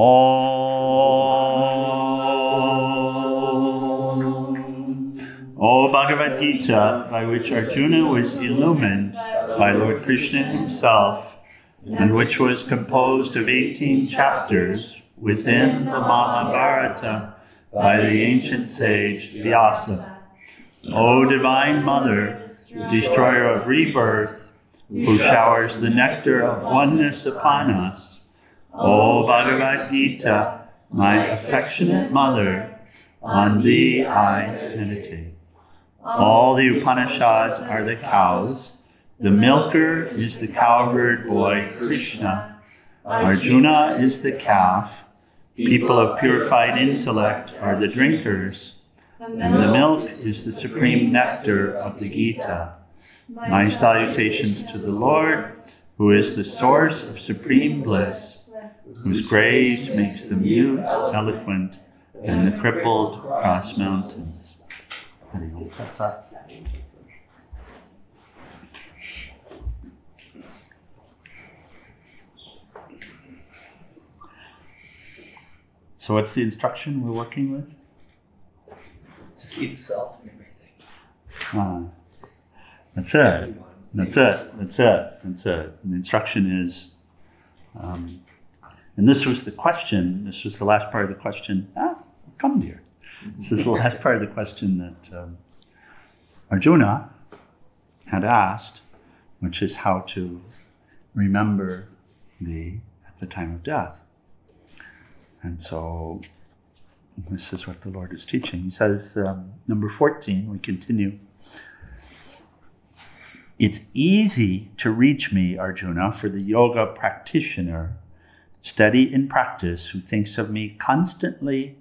O Bhagavad Gita, by which Arjuna was illumined by Lord Krishna himself, and which was composed of 18 chapters within the Mahabharata by the ancient sage Vyasa. O Divine Mother, destroyer of rebirth, who showers the nectar of oneness upon us, O Bhagavad Gita, my affectionate mother, on thee I meditate. All the Upanishads are the cows. The milker is the cowherd boy, Krishna. Arjuna is the calf. People of purified intellect are the drinkers. And the milk is the supreme nectar of the Gita. My salutations to the Lord, who is the source of supreme bliss, whose grace makes the mute eloquent and the crippled cross mountains. That's that. So what's the instruction we're working with? To see yourself and everything. That's it. That's it. That's it. That's it. And the instruction is, and this was the question, this was the last part of the question. Come dear. This is the last part of the question that Arjuna had asked, which is how to remember thee at the time of death. And so this is what the Lord is teaching. He says, number 14, we continue. It's easy to reach me, Arjuna, for the yoga practitioner, steady in practice, who thinks of me constantly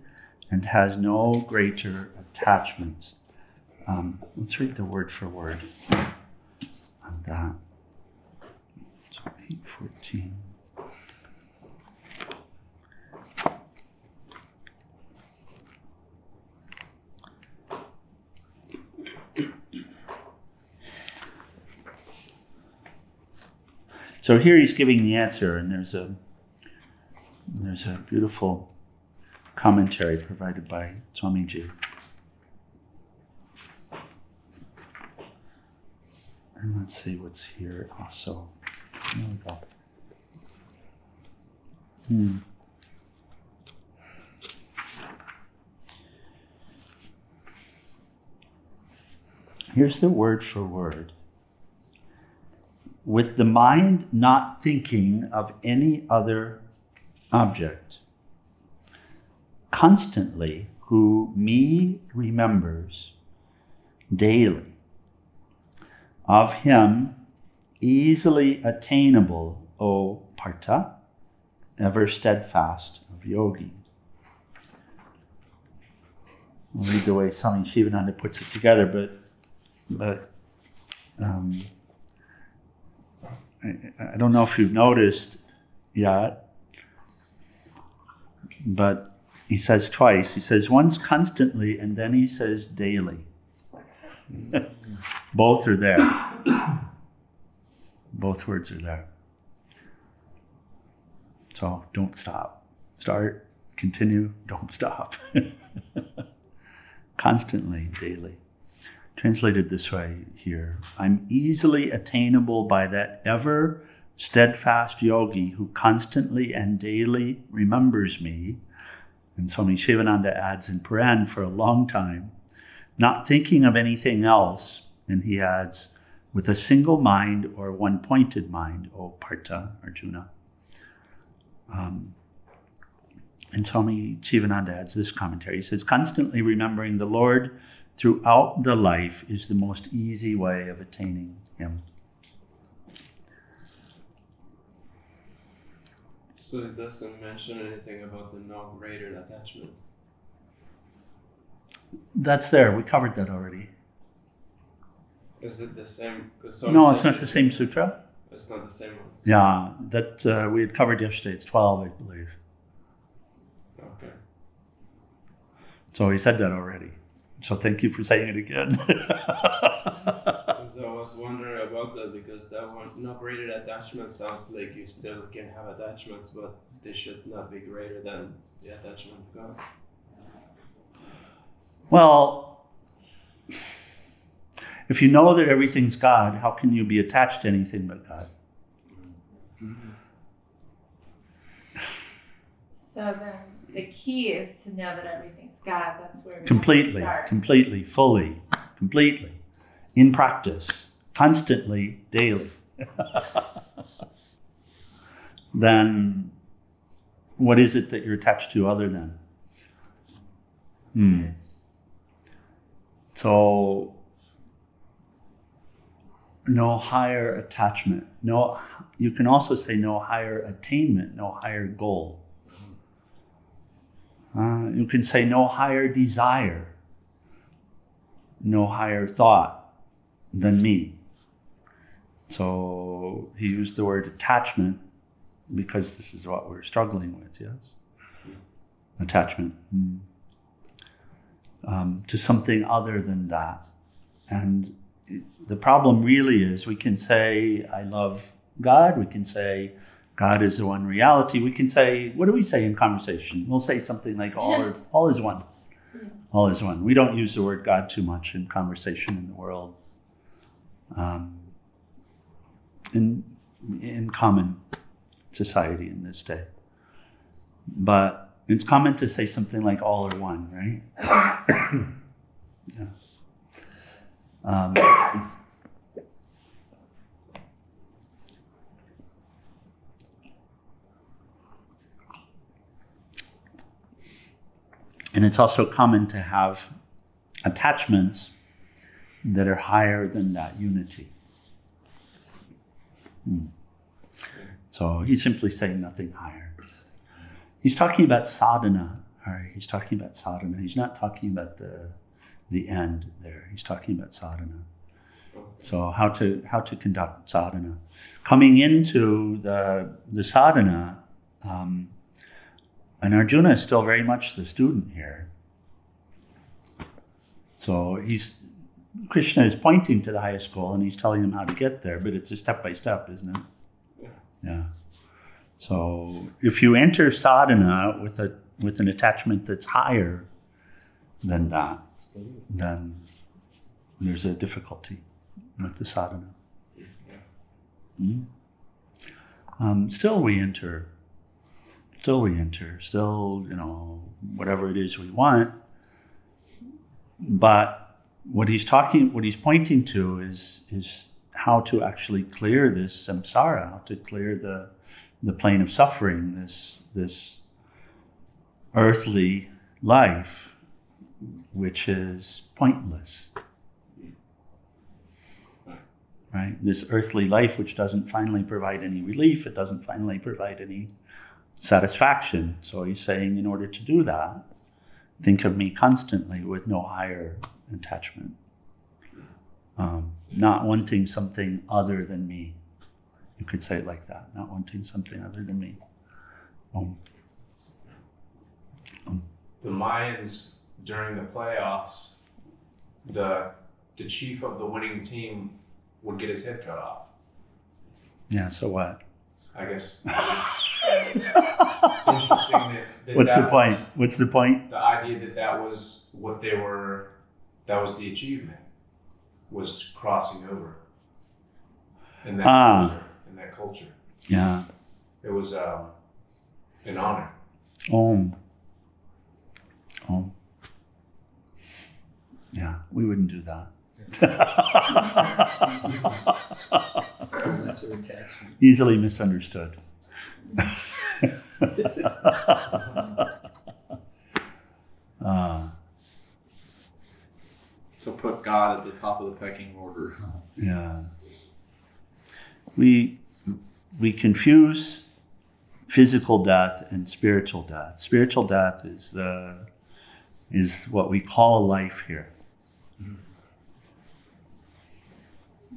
and has no greater attachments. Let's read the word for word on that. So 8:14. So here he's giving the answer, and there's a beautiful commentary provided by Swami. And let's see what's here also. There we go. Here's the word for word. With the mind not thinking of any other object, constantly who me remembers daily, of him easily attainable, O Partha, ever steadfast of yogi. I'll read the way Swami Shivananda puts it together, but I don't know if you've noticed yet, but he says twice. He says once constantly, and then he says daily. Both are there. Both words are there. So don't stop. Start, continue, don't stop. Constantly, daily. Translated this way here. I'm easily attainable by that ever steadfast yogi who constantly and daily remembers me. And Swami Shivananda adds in Puran, for a long time, not thinking of anything else. And he adds, with a single mind or one pointed mind, O Partha, Arjuna. And Swami Shivananda adds this commentary. He says, constantly remembering the Lord throughout the life is the most easy way of attaining him. So it doesn't mention anything about the no greater attachment. That's there. We covered that already. Is it the same? No, it's not the same sutra. It's not the same one. Yeah, that we had covered yesterday. It's 12, I believe. Okay. So he said that already. So thank you for saying it again. Because So I was wondering about that because that one, not rated attachment sounds like you still can have attachments, but they should not be greater than the attachment to God. Well, if you know that everything's God, how can you be attached to anything but God? So then the key is to know that everything's God. That's where we Completely, start. completely, fully, completely, in practice, constantly, daily. Then what is it that you're attached to other than? So, no higher attachment. No, you can also say no higher attainment, no higher goal. You can say no higher desire, no higher thought than me. So he used the word attachment because this is what we're struggling with, yes? Attachment to something other than that. And the problem really is we can say, I love God. We can say, God is the one reality. We can say, what do we say in conversation? We'll say something like, all is one. All is one. We don't use the word God too much in conversation in the world. In common society in this day. But it's common to say something like all are one, right? Yeah. And it's also common to have attachments that are higher than that unity. So he's simply saying nothing higher. He's talking about sadhana. All right, he's talking about sadhana. He's not talking about the end there. He's talking about sadhana. So how to conduct sadhana. Coming into the sadhana, and Arjuna is still very much the student here. So Krishna is pointing to the highest goal and he's telling him how to get there, but it's a step by step, isn't it? Yeah. So if you enter sadhana with an attachment that's higher than that, then there's a difficulty with the sadhana. Still we enter, whatever it is we want. But what he's pointing to is how to actually clear this samsara, how to clear the plane of suffering, this earthly life, which is pointless. Right? This earthly life which doesn't finally provide any relief, it doesn't finally provide any satisfaction. So he's saying, in order to do that, think of me constantly with no higher attachment. Not wanting something other than me. You could say it like that, not wanting something other than me. The Mayans, during the playoffs, the chief of the winning team would get his head cut off. Yeah, so what? I guess. Interesting What's the point? What's the point? The idea that was what they were, that was the achievement, was crossing over in that culture. Yeah. It was an honor. Yeah, we wouldn't do that. It's a lesser attachment. Easily misunderstood. So put God at the top of the pecking order. Yeah. We confuse physical death and spiritual death. Spiritual death is what we call life here.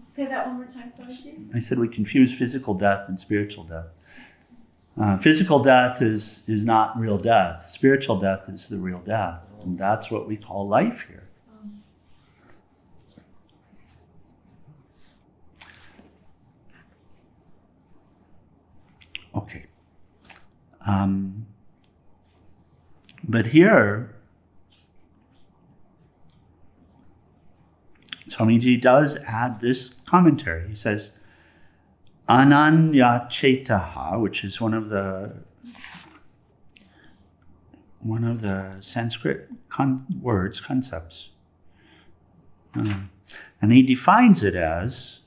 Say that one more time, Swami. I said we confuse physical death and spiritual death. Physical death is not real death. Spiritual death is the real death. And that's what we call life here. Okay. But here, Swamiji does add this commentary. He says, Ananya Chetaha, which is one of the Sanskrit concepts. And he defines it as,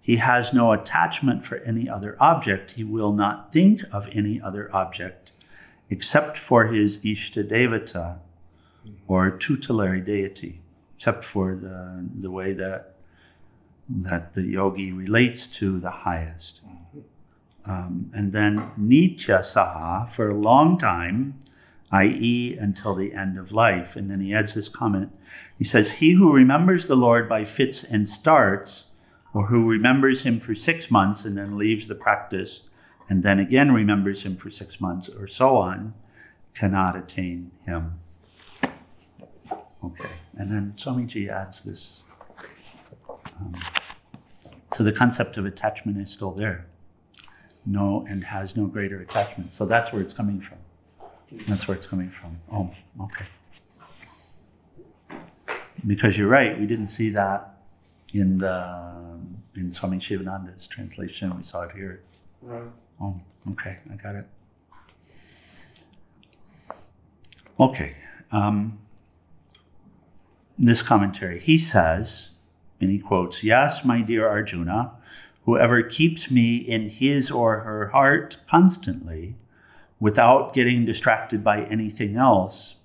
he has no attachment for any other object. He will not think of any other object except for his Ishta Devata, or tutelary deity, except for the way that the yogi relates to the highest. And then Nitya Saha, for a long time, i.e. until the end of life. And then he adds this comment. He says, he who remembers the Lord by fits and starts, or who remembers him for 6 months and then leaves the practice, and then again remembers him for 6 months, or so on, cannot attain him. Okay, and then Swamiji adds this. So the concept of attachment is still there. No, and has no greater attachment. So that's where it's coming from. That's where it's coming from. Oh, okay. Because you're right, we didn't see that in Swami Shivananda's translation. We saw it here. Right. Oh, okay, I got it. Okay. This commentary, he says, and he quotes, yes, my dear Arjuna, whoever keeps me in his or her heart constantly, without getting distracted by anything else,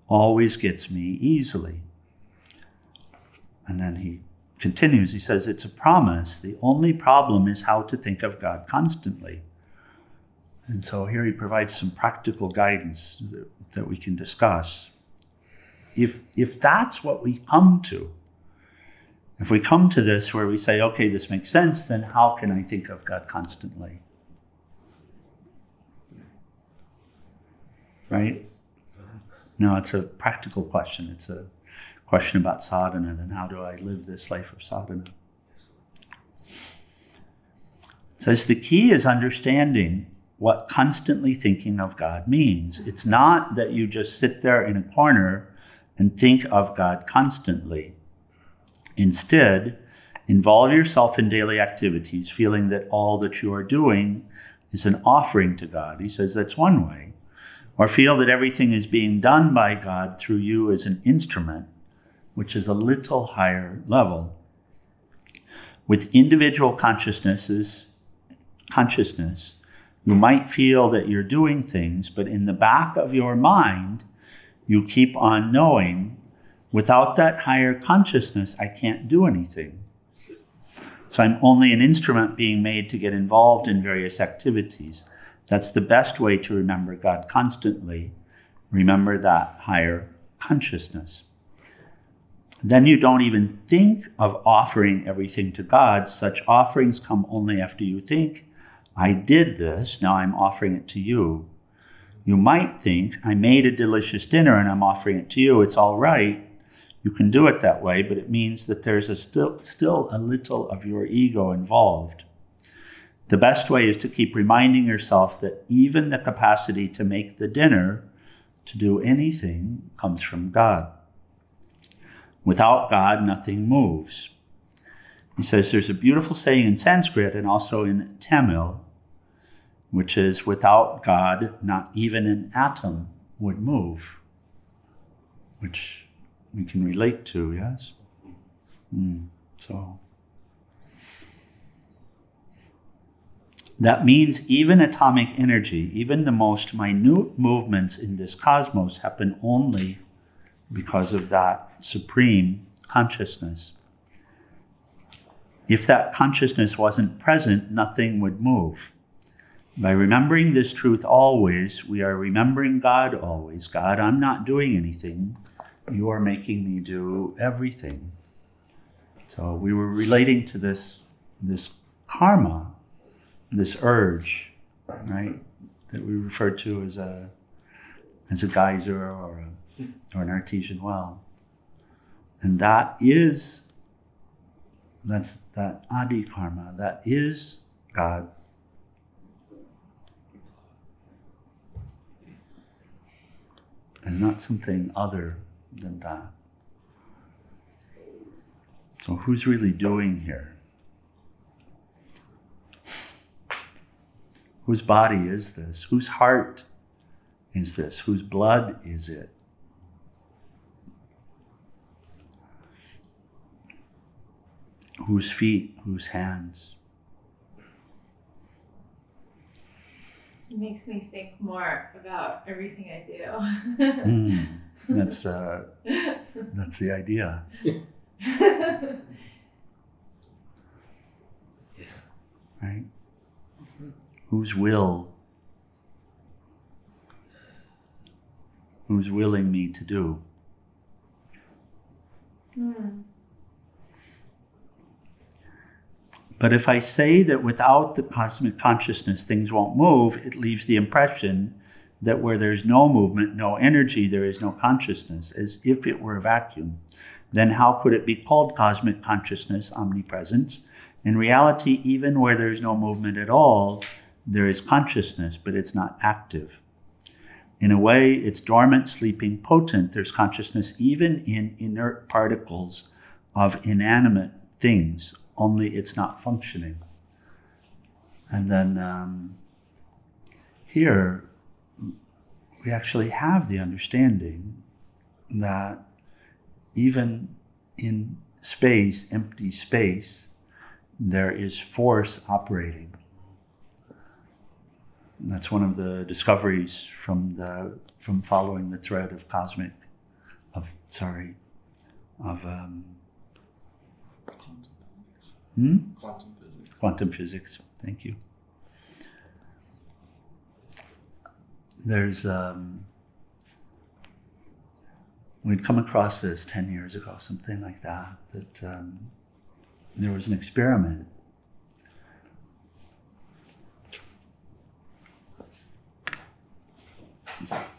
always gets me easily. And then he continues, he says, it's a promise. The only problem is how to think of God constantly. And so here he provides some practical guidance that we can discuss. If that's what we come to, if we come to this where we say, okay, this makes sense, then how can I think of God constantly? Right? No, it's a practical question. It's a question about sadhana, then how do I live this life of sadhana? It says the key is understanding what constantly thinking of God means. It's not that you just sit there in a corner and think of God constantly. Instead, involve yourself in daily activities, feeling that all that you are doing is an offering to God. He says that's one way. Or feel that everything is being done by God through you as an instrument, which is a little higher level. With individual consciousness, you might feel that you're doing things, but in the back of your mind, you keep on knowing, without that higher consciousness, I can't do anything. So I'm only an instrument being made to get involved in various activities. That's the best way to remember God constantly. Remember that higher consciousness. Then you don't even think of offering everything to God. Such offerings come only after you think, I did this, now I'm offering it to you. You might think, I made a delicious dinner and I'm offering it to you. It's all right. You can do it that way, but it means that there's still a little of your ego involved. The best way is to keep reminding yourself that even the capacity to make the dinner, to do anything, comes from God. Without God, nothing moves. He says there's a beautiful saying in Sanskrit and also in Tamil, which is, without God, not even an atom would move, which we can relate to, yes? So that means even atomic energy, even the most minute movements in this cosmos happen only because of that supreme consciousness. If that consciousness wasn't present, nothing would move. By remembering this truth always, we are remembering God always. God, I'm not doing anything. You are making me do everything. So we were relating to this karma, this urge, right, that we refer to as a geyser or an artesian well. And that's that adi karma, that is God. and not something other than that. So who's really doing here? Whose body is this? Whose heart is this? Whose blood is it? Whose feet? Whose hands? It makes me think more about everything I do. That's the idea. Right? Whose will? Who's willing me to do? But if I say that without the cosmic consciousness things won't move, it leaves the impression that where there's no movement, no energy, there is no consciousness, as if it were a vacuum. Then how could it be called cosmic consciousness, omnipresence? In reality, even where there's no movement at all, there is consciousness, but it's not active. In a way, it's dormant, sleeping, potent. There's consciousness even in inert particles of inanimate things, only it's not functioning. And then here, we actually have the understanding that even in space, empty space, there is force operating. And that's one of the discoveries from following the thread of quantum physics. Thank you. There's we'd come across this 10 years ago, something like that. There was an experiment.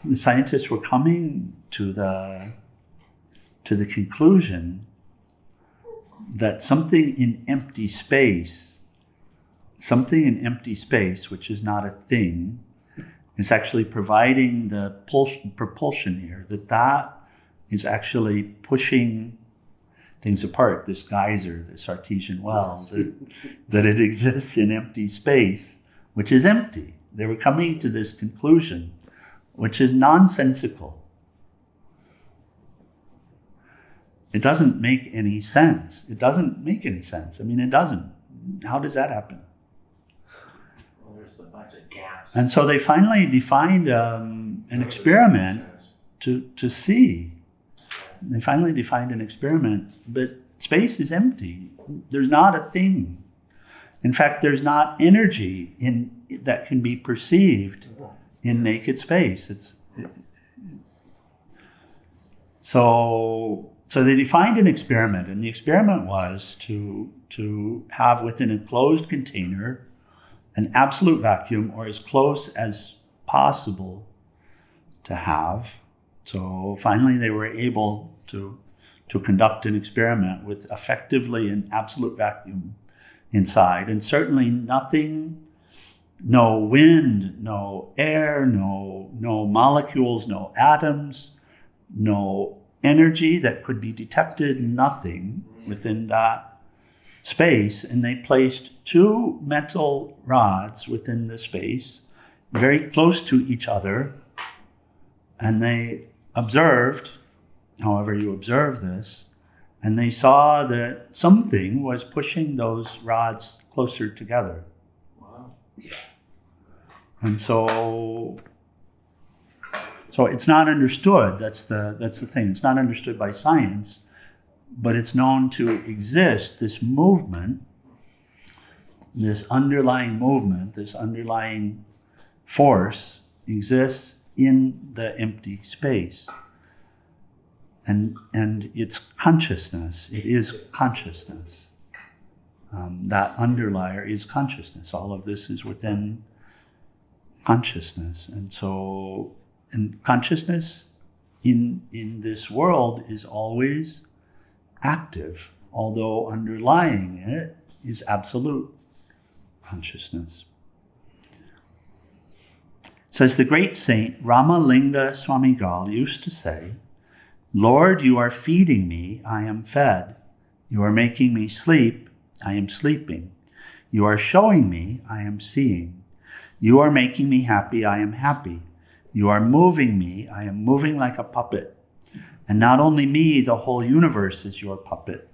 The scientists were coming to the conclusion that something in empty space, which is not a thing, is actually providing the propulsion here, that is actually pushing things apart, this geyser, this artesian well, that it exists in empty space, which is empty. They were coming to this conclusion, which is nonsensical. It doesn't make any sense. It doesn't. How does that happen? Well, there's a bunch of gaps. And so they finally defined an experiment to see. They finally defined an experiment, but space is empty. There's not a thing. In fact, there's not energy that can be perceived in naked space. So they defined an experiment, and the experiment was to have within a closed container an absolute vacuum, or as close as possible to have. So finally they were able to conduct an experiment with effectively an absolute vacuum inside, and certainly nothing, no wind, no air, no molecules, no atoms, no energy that could be detected, nothing within that space. And they placed two metal rods within the space, very close to each other, and they observed, however you observe this, and they saw that something was pushing those rods closer together. Wow. Yeah. And so it's not understood. That's the thing. It's not understood by science, but it's known to exist. This movement, this underlying movement, this underlying force exists in the empty space. And it's consciousness. It is consciousness. That underlier is consciousness. All of this is within consciousness. And consciousness in this world is always active, although underlying it is absolute consciousness. says the great saint Ramalinga Swamigal used to say, Lord, you are feeding me, I am fed. You are making me sleep, I am sleeping. You are showing me, I am seeing. You are making me happy, I am happy. You are moving me, I am moving like a puppet. And not only me, the whole universe is your puppet.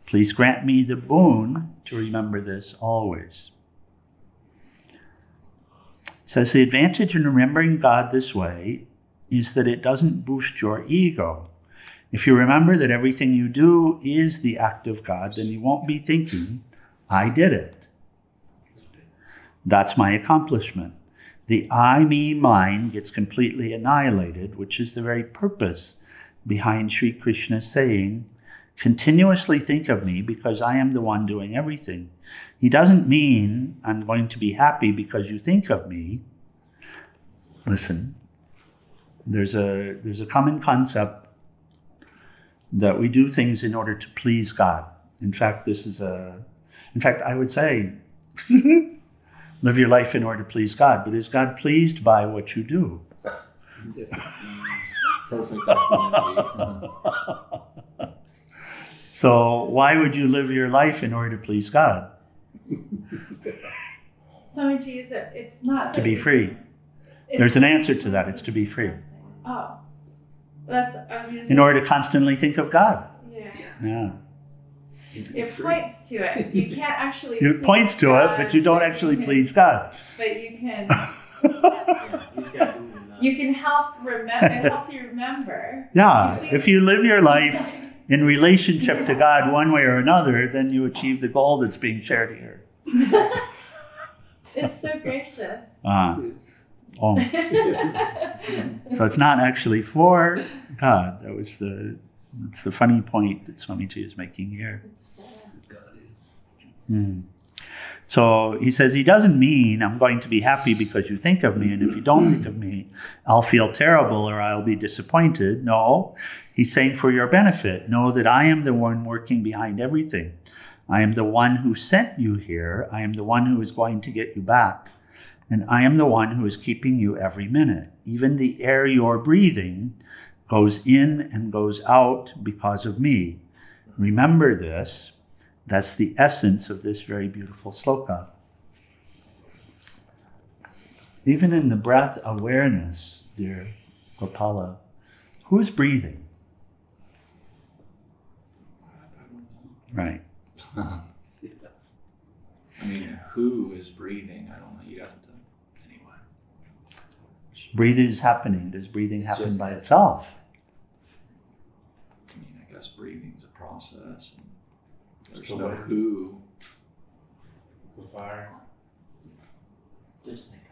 Please grant me the boon to remember this always. It says the advantage in remembering God this way is that it doesn't boost your ego. If you remember that everything you do is the act of God, then you won't be thinking, I did it. That's my accomplishment. The I, me, mine gets completely annihilated, which is the very purpose behind Sri Krishna saying, continuously think of me because I am the one doing everything. He doesn't mean I'm going to be happy because you think of me. Listen, there's a common concept that we do things in order to please God. In fact, I would say, live your life in order to please God. But is God pleased by what you do? Perfect opportunity. So why would you live your life in order to please God? Swamiji, it's not To be free. There's an answer to that. It's to be free. Oh. I was going to say. In order to constantly think of God. Yeah. It points to it. You can't actually. It points to God, it, but you don't actually please God. But you can. You can help remember. It helps you remember. Yeah. If you live your life in relationship to God one way or another, then you achieve the goal that's being shared here. It's so gracious. Oh. So it's not actually for God. That's the funny point that Swamiji is making here. That's what God is. So he says he doesn't mean I'm going to be happy because you think of me, and if you don't think of me, I'll feel terrible or I'll be disappointed. No, he's saying for your benefit, know that I am the one working behind everything. I am the one who sent you here. I am the one who is going to get you back. And I am the one who is keeping you every minute. Even the air you're breathing goes in and goes out because of me. Remember this. That's the essence of this very beautiful sloka. Even in the breath awareness, dear Gopala, who is breathing? Right. I mean, who is breathing? I don't know. You'd have to. Anyway. Breathing is happening. Does breathing happen just by itself? I mean, I guess breathing is a process. And there's So no what- who. The fire. Just think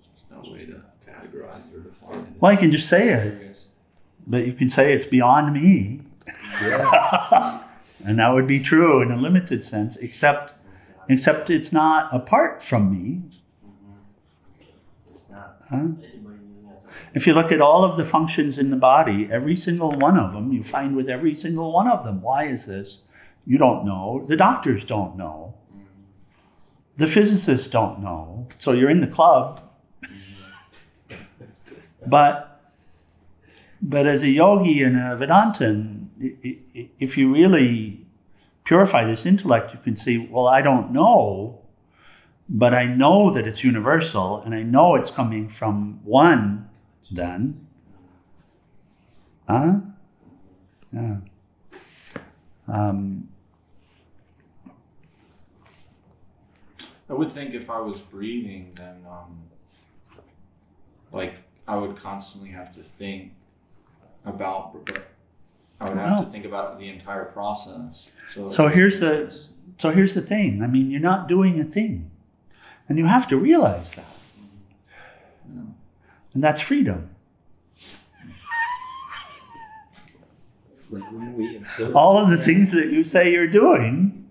There's no way to categorize or define it. Well, you can just say it, Curious. but you can say it's beyond me. And that would be true in a limited sense, except it's not apart from me. Huh? If you look at all of the functions in the body, every single one of them, you find with every single one of them, why is this? You don't know. The doctors don't know. The physicists don't know. So you're in the club. But as a yogi and a Vedantan, if you really purify this intellect, you can see, well, I don't know, but I know that it's universal, and I know it's coming from one then. Huh? Yeah. I would think if I was breathing, then like I would constantly have to think about. I would have to think about the entire process. So here's the thing. I mean, you're not doing a thing, and you have to realize that, and that's freedom. like when we observe, All of the things that you say you're doing,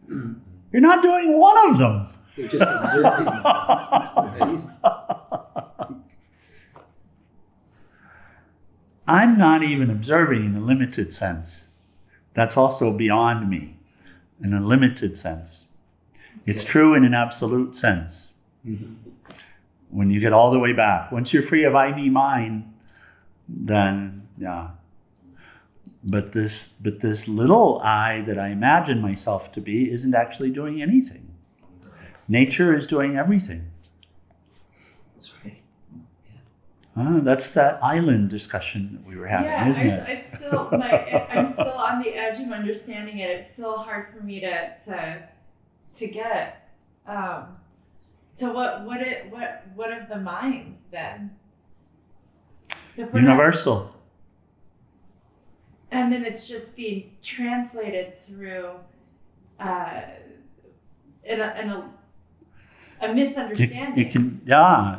you're not doing one of them. we're just observing them, right? I'm not even observing in a limited sense. That's also beyond me in a limited sense. It's true in an absolute sense. When you get all the way back. Once you're free of I, me, mine, then, yeah. But this little I that I imagine myself to be isn't actually doing anything. Nature is doing everything. That's right. That's that island discussion that we were having, isn't it? It's still I'm still on the edge of understanding it. It's still hard for me to get. So what of the mind then? Universal. And then it's just being translated through in a misunderstanding.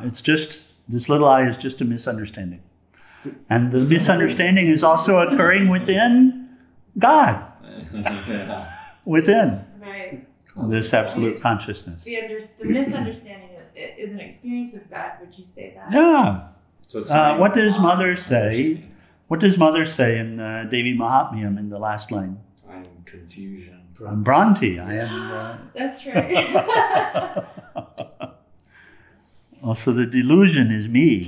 It's just, this little I is just a misunderstanding. And the misunderstanding is also occurring within God. Within. Right. This absolute consciousness. The misunderstanding is an experience of God, would you say that? Yeah. So it's What does Mother say? What does Mother say in Devi Mahatmyam in the last line? I'm confusion. I'm Bhranti. I am. That's right. Also, the delusion is me,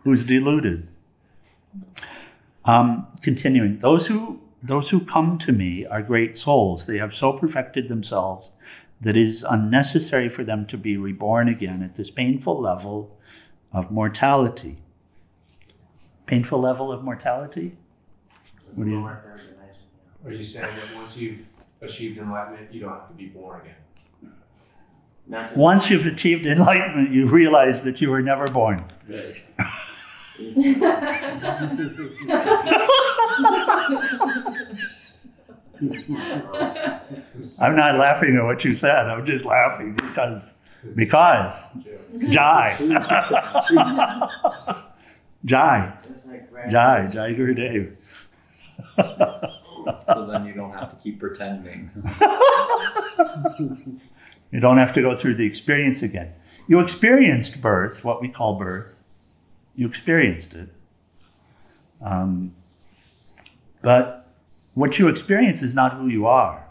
who's deluded. Continuing, those who come to me are great souls. They have so perfected themselves that it is unnecessary for them to be reborn again at this painful level of mortality. Painful level of mortality? What do you? Are you saying that once you've achieved enlightenment, you don't have to be born again? Once you've achieved enlightenment, you realize that you were never born. Right. I'm not laughing at what you said. I'm just laughing because Jai. Jai Gurudev. So then you don't have to keep pretending. You don't have to go through the experience again. You experienced birth, what we call birth. You experienced it. But what you experience is not who you are.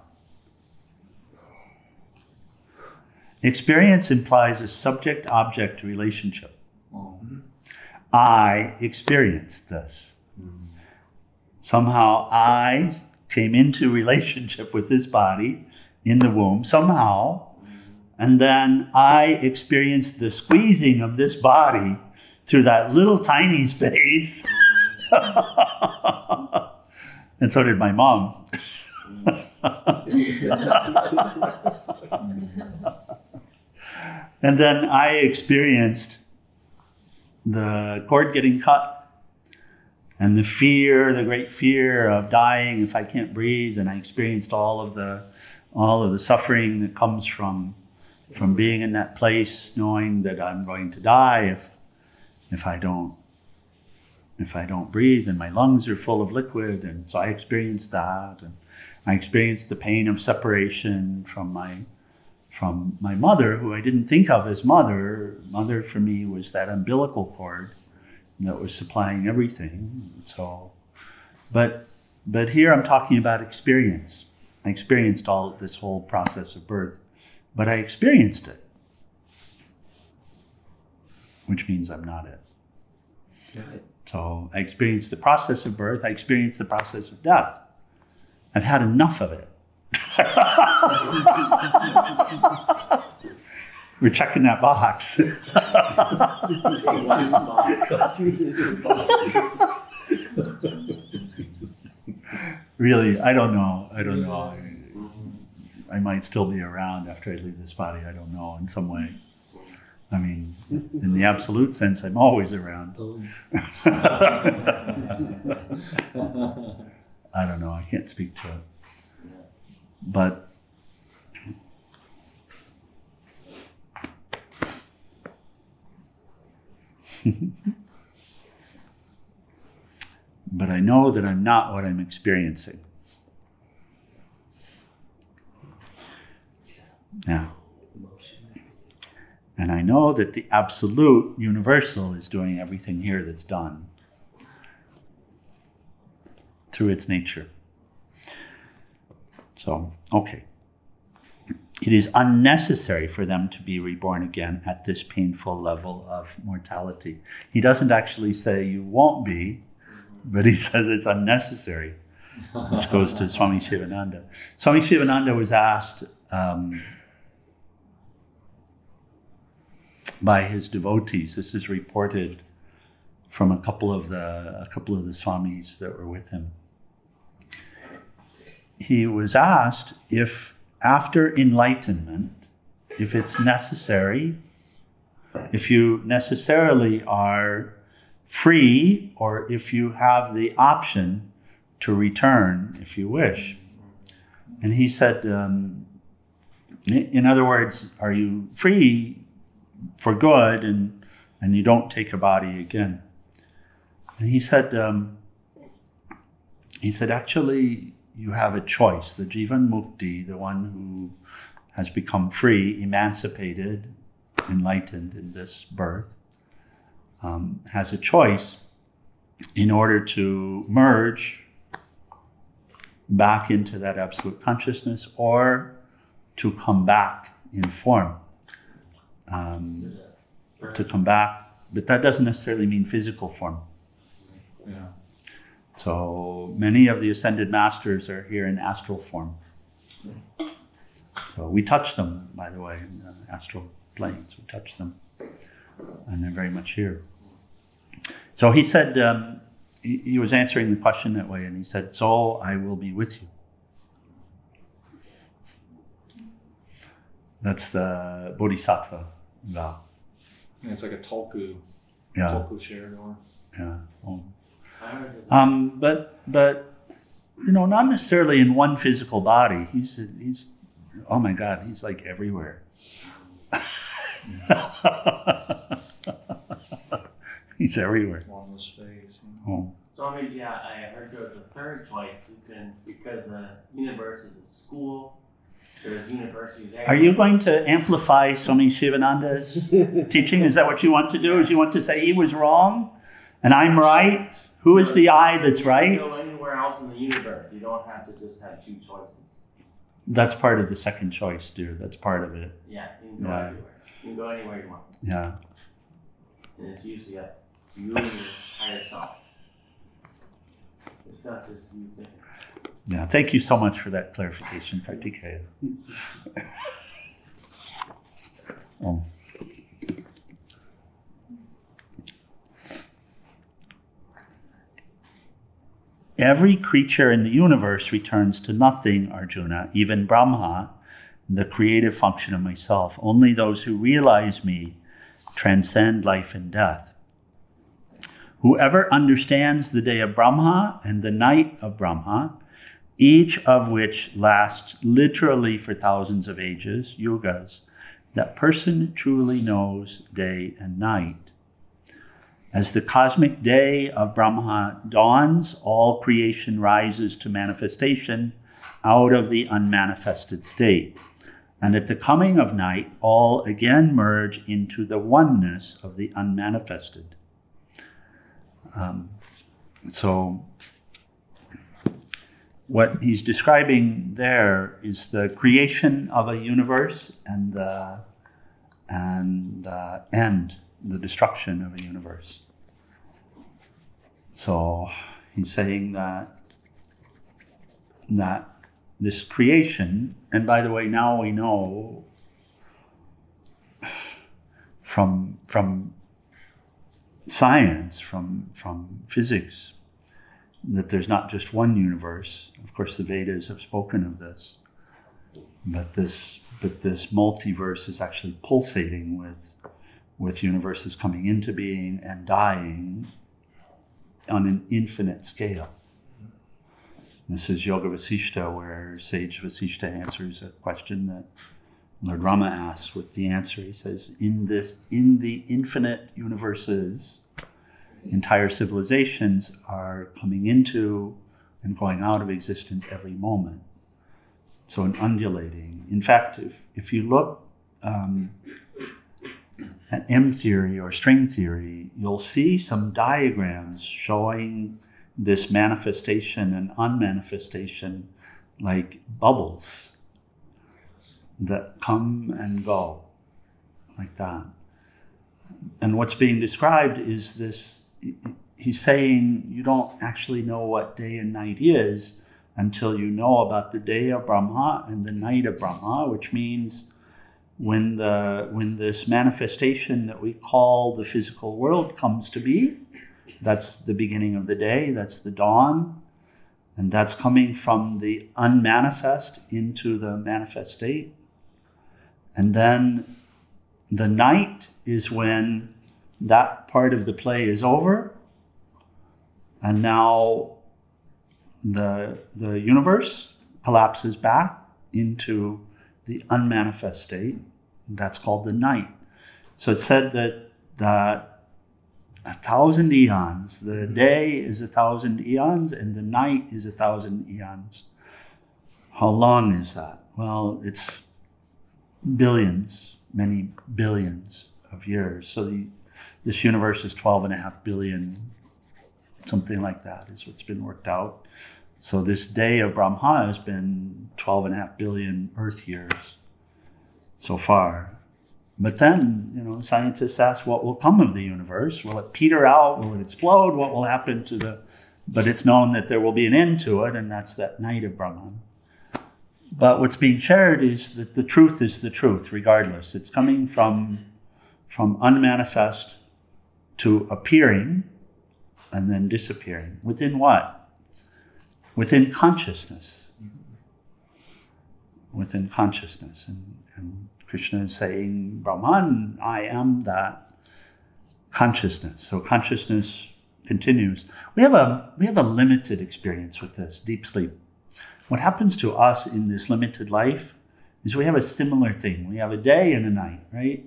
Experience implies a subject-object relationship. I experienced this. Somehow I came into relationship with this body in the womb, somehow, and then I experienced the squeezing of this body through that little tiny space. And so did my mom. And then I experienced the cord getting cut and the fear, the great fear of dying if I can't breathe. And I experienced all of the suffering that comes from being in that place, knowing that I'm going to die if I don't breathe, and my lungs are full of liquid. And so I experienced that, and I experienced the pain of separation from my mother, who I didn't think of as mother. Mother for me was that umbilical cord that was supplying everything. So, but here I'm talking about experience. I experienced this whole process of birth, but I experienced it, which means I'm not it. Right. So I experienced the process of birth. I experienced the process of death. I've had enough of it. We're checking that box. Really, I don't know. I might still be around after I leave this body. I don't know, in some way. I mean, in the absolute sense, I'm always around. I don't know. I can't speak to it. But but I know that I'm not what I'm experiencing. Now, and I know that the absolute universal is doing everything here that's done through its nature. So, okay. it is unnecessary for them to be reborn again at this painful level of mortality. He doesn't actually say you won't be, but he says it's unnecessary, which goes to Swami Shivananda. Swami Shivananda was asked by his devotees. This is reported from a couple of the swamis that were with him. He was asked if after enlightenment, if it's necessary, if you necessarily are free, or if you have the option to return if you wish. And he said, in other words, are you free for good and you don't take a body again? And he said, actually, you have a choice. The Jivan Mukti, the one who has become free, emancipated, enlightened in this birth, has a choice in order to merge back into that absolute consciousness or to come back in form. To come back, but that doesn't necessarily mean physical form. Yeah. So many of the ascended masters are here in astral form. So we touch them, by the way, in the astral planes. We touch them, and they're very much here. So he said, he was answering the question that way, and he said, so I will be with you. That's the Bodhisattva vow. Yeah, it's like a tulku. Yeah. Tulku share door. Yeah. But not necessarily in one physical body. He's oh my God, he's like everywhere. He's everywhere. Formless space. Oh. Swami, yeah, I heard there was a third choice. You can, because the universe is a school, there's universities. Are you going to amplify Swami Shivananda's teaching? Is that what you want to do? Is you want to say he was wrong and I'm right? Who is the I that's right? You can go anywhere else in the universe. You don't have to just have two choices. That's part of the second choice, dear. That's part of it. Yeah, you can go everywhere. You can go anywhere you want. Yeah. And it's usually up to you and your higher self. It's not just you thinking. Yeah, thank you so much for that clarification, Kartikeya. Oh. Every creature in the universe returns to nothing, Arjuna, even Brahma, the creative function of myself. Only those who realize me transcend life and death. Whoever understands the day of Brahma and the night of Brahma, each of which lasts literally for thousands of ages, yugas, that person truly knows day and night. As the cosmic day of Brahma dawns, all creation rises to manifestation out of the unmanifested state. And at the coming of night, all again merge into the oneness of the unmanifested. So what he's describing there is the creation of a universe and the end, the destruction of a universe. So he's saying that this creation, and by the way, now we know from science, from physics, that there's not just one universe. Of course, the Vedas have spoken of this, but this multiverse is actually pulsating with universes coming into being and dying on an infinite scale. This is Yoga Vasishta, where sage Vasishta answers a question that Lord Rama asks with the answer. He says, in the infinite universes, entire civilizations are coming into and going out of existence every moment. So an undulating. In fact, if you look at M theory or string theory, you'll see some diagrams showing this manifestation and unmanifestation like bubbles. that come and go like that. And what's being described is this, he's saying you don't actually know what day and night is until you know about the day of Brahma and the night of Brahma, which means when this manifestation that we call the physical world comes to be, that's the beginning of the day, that's the dawn, and that's coming from the unmanifest into the manifest state. And then the night is when that part of the play is over, and now the universe collapses back into the unmanifest state. That's called the night. So it's said that 1,000 eons, the day is 1,000 eons, and the night is 1,000 eons. How long is that? Well, it's billions, many billions of years. So this universe is 12.5 billion, something like that is what's been worked out. So this day of Brahma has been 12.5 billion Earth years so far. But then, scientists ask what will come of the universe. Will it peter out? Will it explode? What will happen to the... But it's known that there will be an end to it, and that's that night of Brahman. But what's being shared is that the truth is the truth, regardless. It's coming from unmanifest to appearing and then disappearing. Within what? Within consciousness. Within consciousness. And Krishna is saying, Brahman, I am that consciousness. So consciousness continues. We have a limited experience with this, deep sleep. What happens to us in this limited life is we have a similar thing. We have a day and a night, right?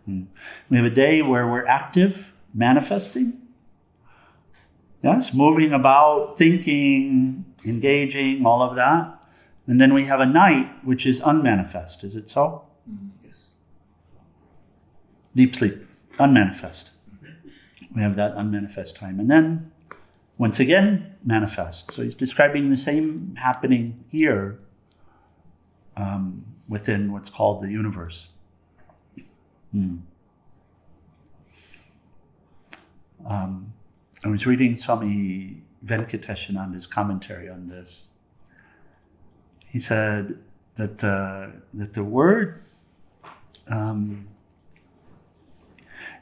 We have a day where we're active, manifesting. Yes, moving about, thinking, engaging, all of that. And then we have a night, which is unmanifest. Is it so? Yes. Deep sleep, unmanifest. We have that unmanifest time. And then, once again, manifest. So he's describing the same happening here within what's called the universe. I was reading Swami Venkatesananda's commentary on this. He said that the word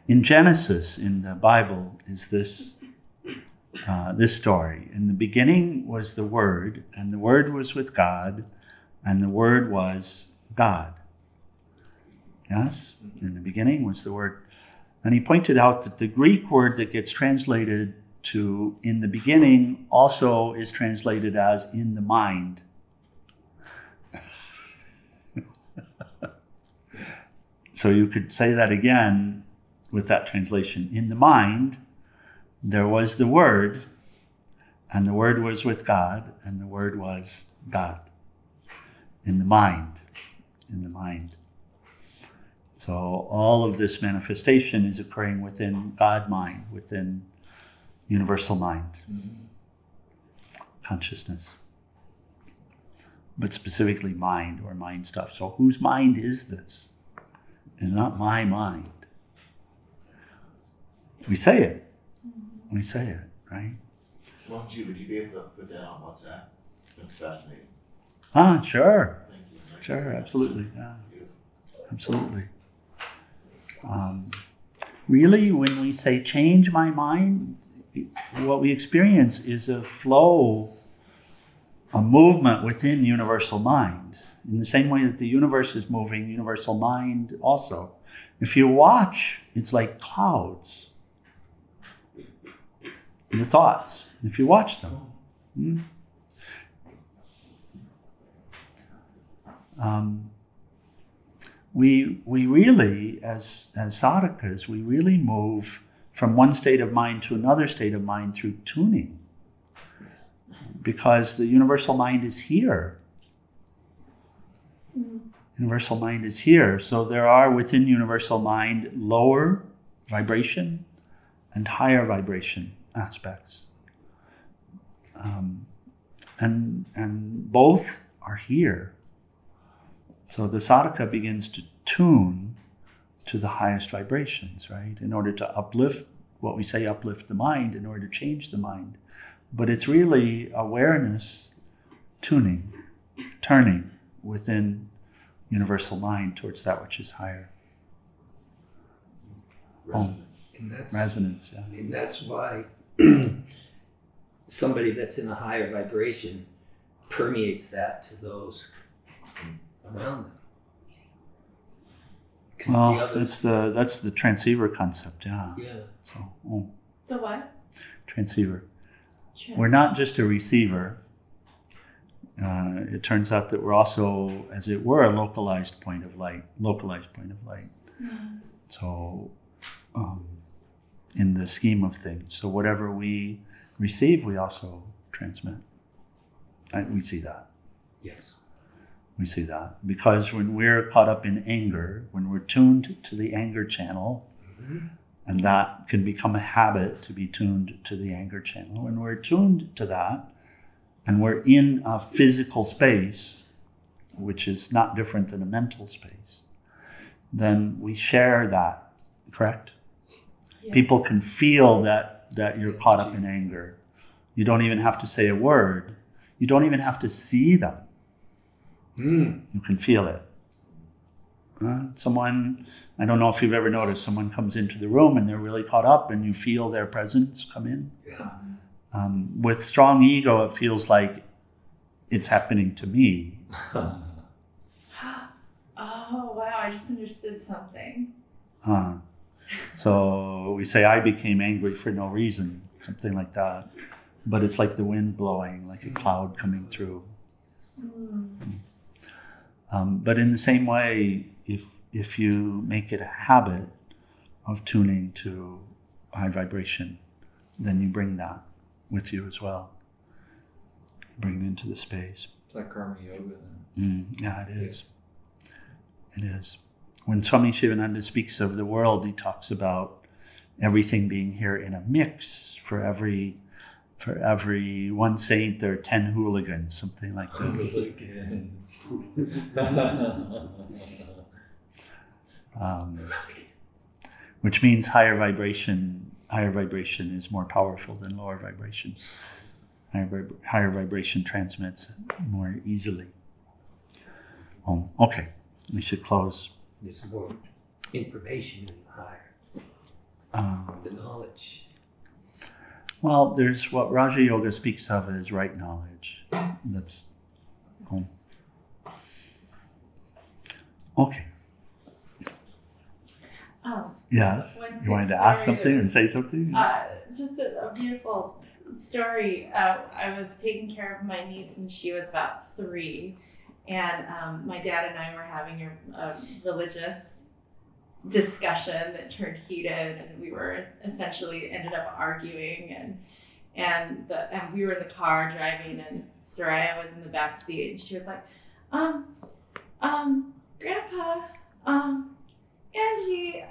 in Genesis in the Bible is this story. In the beginning was the Word, and the Word was with God, and the Word was God. Yes? In the beginning was the Word. And he pointed out that the Greek word that gets translated to in the beginning also is translated as in the mind. So you could say that again with that translation. In the mind, there was the Word, and the Word was with God, and the Word was God. In the mind. In the mind. So all of this manifestation is occurring within God mind, within universal mind, consciousness. But specifically mind or mind stuff. So whose mind is this? It's not my mind. We say it. We say it, right? So would you be able to put that on WhatsApp? That's fascinating. Sure. Thank you. Sure, absolutely. Yeah. Absolutely. Really, when we say change my mind, what we experience is a flow, a movement within universal mind. In the same way that the universe is moving, universal mind also. If you watch, it's like clouds. The thoughts, if you watch them. We really, as sadhakas, we really move from one state of mind to another state of mind through tuning. Because the universal mind is here. Universal mind is here. So there are within universal mind lower vibration and higher vibration aspects. And both are here. So the sadhaka begins to tune to the highest vibrations, right? In order to uplift, what we say, uplift the mind, in order to change the mind. But it's really awareness tuning, turning within universal mind towards that which is higher. Resonance. And that's, resonance, yeah. And that's why somebody that's in a higher vibration permeates that to those around them. Well, that's the transceiver concept, yeah. Yeah. So, The what? Transceiver. We're not just a receiver. It turns out that we're also, as it were, a localized point of light. Mm-hmm. So, in the scheme of things, so whatever we receive, we also transmit. We see that. Yes. We see that. Because when we're caught up in anger, when we're tuned to the anger channel, and that can become a habit to be tuned to the anger channel, when we're tuned to that, and we're in a physical space, which is not different than a mental space, then we share that, correct? Yeah. People can feel that you're caught up in anger. You don't even have to say a word. You don't even have to see them. You can feel it. Someone, I don't know if you've ever noticed, someone comes into the room and they're really caught up and you feel their presence come in. Yeah. With strong ego, it feels like it's happening to me. Oh, wow, I just understood something. So we say, I became angry for no reason, something like that. But it's like the wind blowing, like a cloud coming through. But in the same way, if you make it a habit of tuning to high vibration, then you bring that with you as well. You bring it into the space. It's like karma yoga then. Yeah, it is. It is. When Swami Shivananda speaks of the world, he talks about everything being here in a mix. For every one saint, there are 10 hooligans, something like this. Which means higher vibration is more powerful than lower vibration. Higher vibration transmits more easily. Okay, we should close. There's more information in the higher. The knowledge. Well, there's what Raja Yoga speaks of as right knowledge. That's okay. Yes. You wanted to ask something or say something? Just a beautiful story. I was taking care of my niece and she was about 3. And my dad and I were having a religious discussion that turned heated, and we were essentially ended up arguing, and we were in the car driving, and Soraya was in the back seat, and she was like, Grandpa, Angie,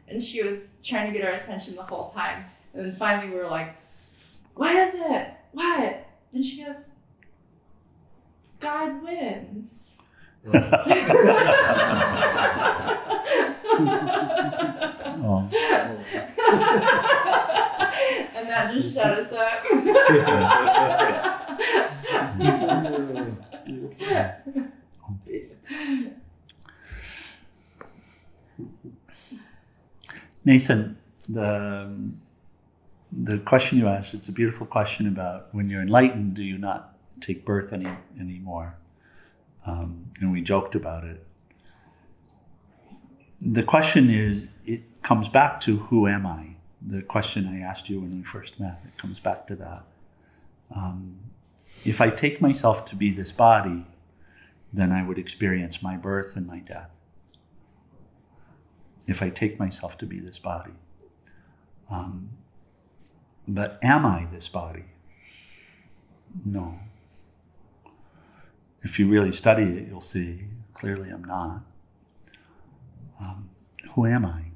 and she was trying to get our attention the whole time, and then finally we were like, what is it? What? And she goes, God wins. And that just shut us up. Nathan, the question you asked, it's a beautiful question about when you're enlightened, do you not take birth anymore? And we joked about it. The question is, it comes back to who am I? The question I asked you when we first met, it comes back to that. If I take myself to be this body, then I would experience my birth and my death. If I take myself to be this body. But am I this body? No. If you really study it, you'll see clearly I'm not. Who am I?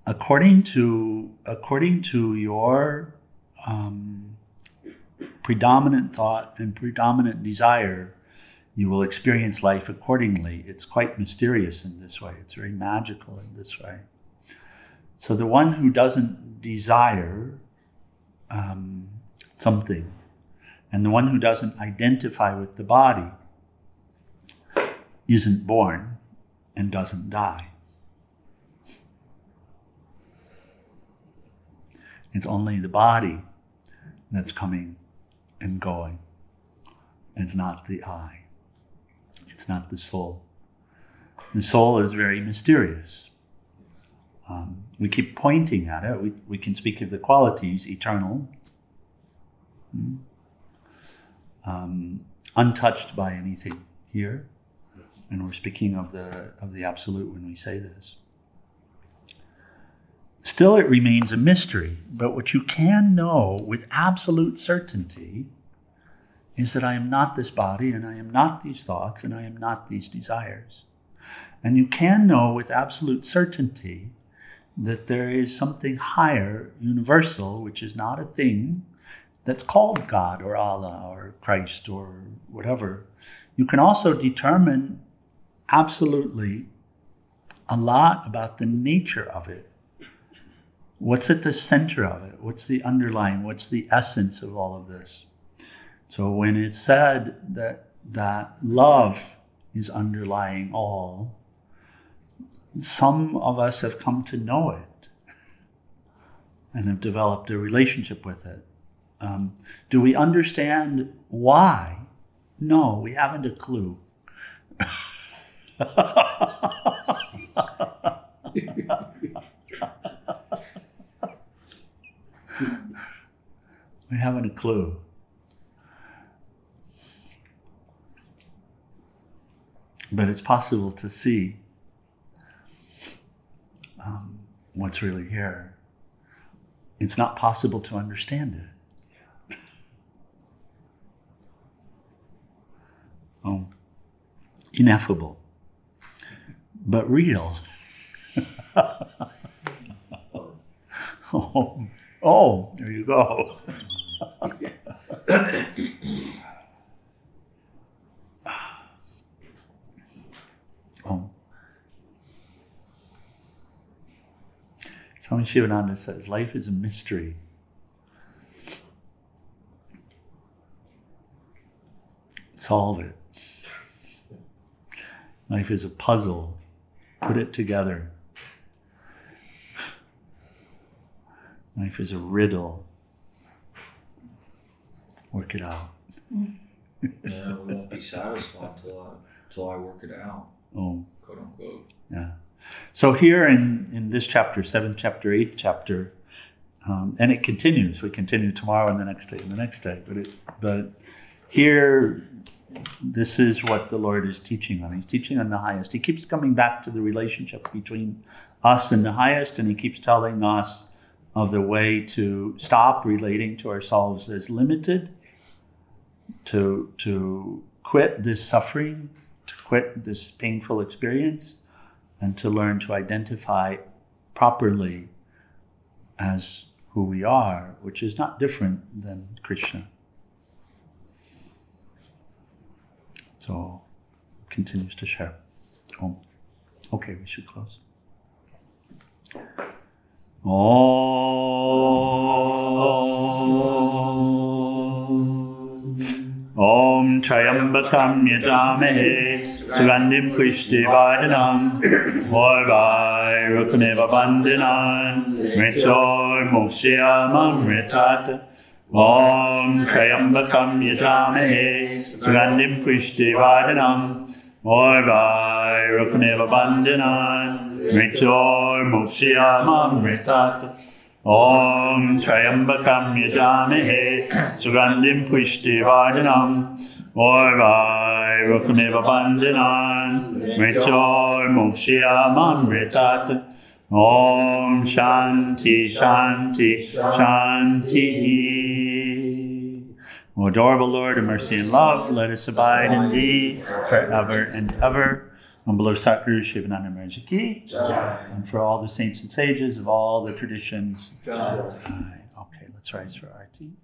According to your predominant thought and predominant desire, You will experience life accordingly. It's quite mysterious in this way. It's very magical in this way. So the one who doesn't desire something, and the one who doesn't identify with the body, isn't born and doesn't die. It's only the body that's coming and going. It's not the I. It's not the soul. The soul is very mysterious. We keep pointing at it. We can speak of the qualities, eternal, untouched by anything here. And we're speaking of the absolute when we say this. Still, it remains a mystery. But what you can know with absolute certainty is that I am not this body, and I am not these thoughts, and I am not these desires. And you can know with absolute certainty that there is something higher, universal, which is not a thing, that's called God or Allah or Christ or whatever. You can also determine absolutely a lot about the nature of it. What's at the center of it? What's the underlying? What's the essence of all of this? So when it's said that love is underlying all, some of us have come to know it and have developed a relationship with it. Do we understand why? No, we haven't a clue. We haven't a clue. But it's possible to see what's really here. It's not possible to understand it. Ineffable, but real. There you go. Swami Shivananda says, life is a mystery. Solve it. Life is a puzzle. Put it together. Life is a riddle. Work it out. Yeah, we won't be satisfied till I work it out. Oh. Quote unquote. Yeah. So here in this chapter, 7th chapter, 8th chapter, and it continues. We continue tomorrow and the next day and the next day. But here, this is what the Lord is teaching on. He's teaching on the highest. He keeps coming back to the relationship between us and the highest, and he keeps telling us of the way to stop relating to ourselves as limited, to quit this suffering, to quit this painful experience, and to learn to identify properly as who we are, which is not different than Krishna. So, continues to share. Okay, we should close. Om Trayambakam Yajamahe Sugandhim Pushtivardhanam Orvai Rukameva Bandhanan Mritor Mokshayamam Mritat Om Trayambakam Yajamahe Sugandhim Pushtivardhanam Orvai Rukameva Bandhanan Mritor Mokshayamam Mritat Om Trayambakam Yajamahe Sugandhim Pushtivardhanam Orvai Rukameva Bandhanan Mritor Mokshayamam Mritat Om Shanti Shanti Shanti. O adorable Lord of mercy and love, let us abide in thee forever and ever. On below Satguru Shivananda Maharaj Ki, and for all the saints and sages of all the traditions. Okay, let's rise for Aarti.